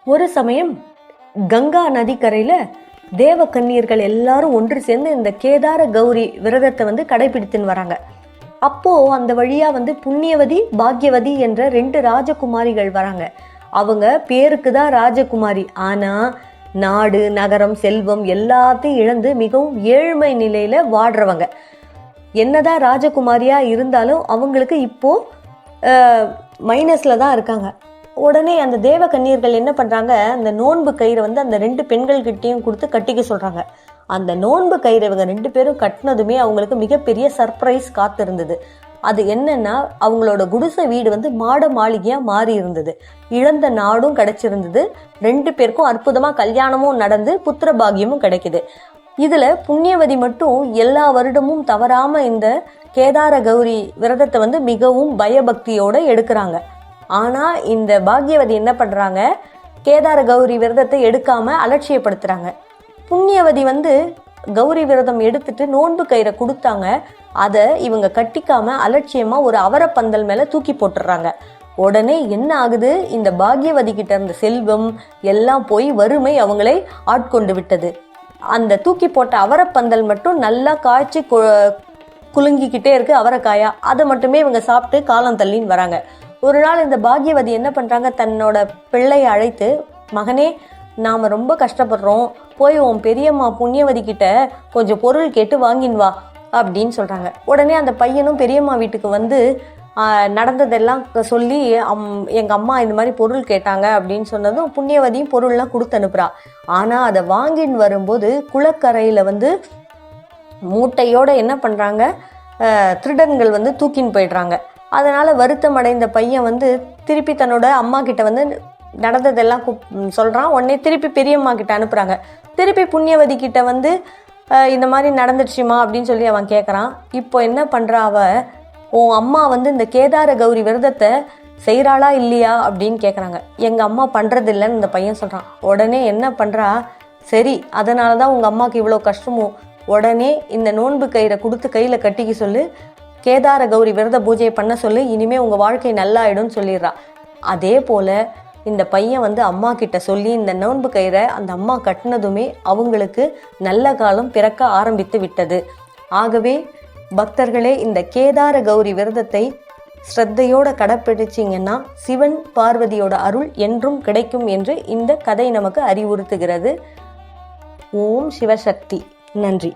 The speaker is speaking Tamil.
ஒரு சமயம் கங்கா நதிக்கரையில தேவ கன்னியர்கள் எல்லாரும் ஒன்று சேர்ந்து இந்த கேதார கௌரி விரதத்தை கடைபிடித்துன்னு வராங்க. அப்போ அந்த வழியா புண்ணியவதி பாக்யவதி என்ற 2 ராஜகுமாரிகள் வராங்க. அவங்க பேருக்கு தான் ராஜகுமாரி, ஆனா நாடு நகரம் செல்வம் எல்லாத்தையும் இழந்து மிகவும் ஏழ்மை நிலையில வாடுறவங்க. என்னதான் ராஜகுமாரியா இருந்தாலும் அவங்களுக்கு இப்போ மைனஸ்ல தான் இருக்காங்க. உடனே அந்த தேவ கன்னியர்கள் என்ன பண்றாங்க, அந்த நோன்பு கயிறை அந்த 2 பெண்கள்கிட்டையும் கொடுத்து கட்டிக்க சொல்றாங்க. அந்த நோன்பு கயிறை இவங்க 2 பேரும் கட்டினதுமே அவங்களுக்கு மிகப்பெரிய சர்ப்ரைஸ் காத்து இருந்தது. அது என்னன்னா, அவங்களோட குடிசை வீடு மாட மாளிகையா மாறி இருந்தது. இழந்த நாடும் கிடைச்சிருந்தது. 2 பேருக்கும் அற்புதமா கல்யாணமும் நடந்து புத்திர பாகியமும் கிடைக்குது. இதுல புண்ணியவதி மட்டும் எல்லா வருடமும் தவறாம இந்த கேதார கௌரி விரதத்தை மிகவும் பயபக்தியோட எடுக்கிறாங்க. ஆனா இந்த பாக்யவதி என்ன பண்றாங்க, கேதார கௌரி விரதத்தை எடுக்காம அலட்சியப்படுத்துறாங்க. புண்ணியவதி கௌரி விரதம் எடுத்துட்டு நோன்பு கயிறை கொடுத்தாங்க. அதை இவங்க கட்டிக்காம அலட்சியமா ஒரு அவரப்பந்தல் மேல தூக்கி போட்டுறாங்க. உடனே என்ன ஆகுது, இந்த பாக்யவதி கிட்ட இருந்த செல்வம் எல்லாம் போய் வறுமை அவங்களை ஆட்கொண்டு விட்டது. அந்த தூக்கி போட்ட அவரப்பந்தல் மட்டும் நல்லா காய்ச்சி குலுங்கிக்கிட்டே இருக்கு அவரைக்காயா. அதை மட்டுமே இவங்க சாப்பிட்டு காலம் தள்ளின்னு வராங்க. ஒரு நாள் இந்த பாக்யவதி என்ன பண்றாங்க, தன்னோட பிள்ளையை அழைத்து, மகனே நாம ரொம்ப கஷ்டப்படுறோம், போய் உன் பெரியம்மா புண்ணியவதி கிட்ட கொஞ்சம் பொருள் கேட்டு வாங்கின் வா அப்படின்னு சொல்றாங்க. உடனே அந்த பையனும் பெரியம்மா வீட்டுக்கு நடந்ததெல்லாம் சொல்லி, எங்க அம்மா இந்த மாதிரி பொருள் கேட்டாங்க அப்படின்னு சொன்னதும் புண்ணியவதியும் பொருள்லாம் கொடுத்து அனுப்புறா. ஆனா அதை வாங்கின்னு வரும்போது குளக்கரையில மூட்டையோட என்ன பண்றாங்க, திருடன்கள் தூக்கின்னு போயிடுறாங்க. அதனால வருத்தம் அடைந்த பையன் திருப்பி தன்னோட அம்மா கிட்ட நடந்ததெல்லாம் சொல்றான். உடனே திருப்பி பெரியம்மா கிட்ட அனுப்புறாங்க. திருப்பி புண்ணியவதி கிட்ட இந்த மாதிரி நடந்துடுச்சுமா அப்படின்னு சொல்லி அவன் கேட்கறான். இப்போ என்ன பண்றா அவ, உன் அம்மா இந்த கேதார கௌரி விரதத்தை செய்யறாளா இல்லையா அப்படின்னு கேட்கறாங்க. எங்க அம்மா பண்றது இல்லைன்னு இந்த பையன் சொல்றான். உடனே என்ன பண்றா, சரி அதனாலதான் உங்க அம்மாவுக்கு இவ்வளவு கஷ்டமும், உடனே இந்த நோன்பு கயிறை கொடுத்து கையில கட்டிக்க சொல்லு, கேதார கௌரி விரத பூஜையை பண்ண சொல்லு, இனிமே உங்க வாழ்க்கை நல்லாயிடும்னு சொல்லிடுறா. அதே போல இந்த பையன் அம்மா கிட்ட சொல்லி இந்த நோன்பு கயிறை அந்த அம்மா கட்டினதுமே அவங்களுக்கு நல்ல காலம் பிறக்க ஆரம்பித்து விட்டது. ஆகவே பக்தர்களே, இந்த கேதார கௌரி விரதத்தை ஸ்ரத்தையோட கடைப்பிடிச்சிங்கன்னா சிவன் பார்வதியோட அருள் என்றும் கிடைக்கும் என்று இந்த கதை நமக்கு அறிவுறுத்துகிறது. ஓம் சிவசக்தி. நன்றி.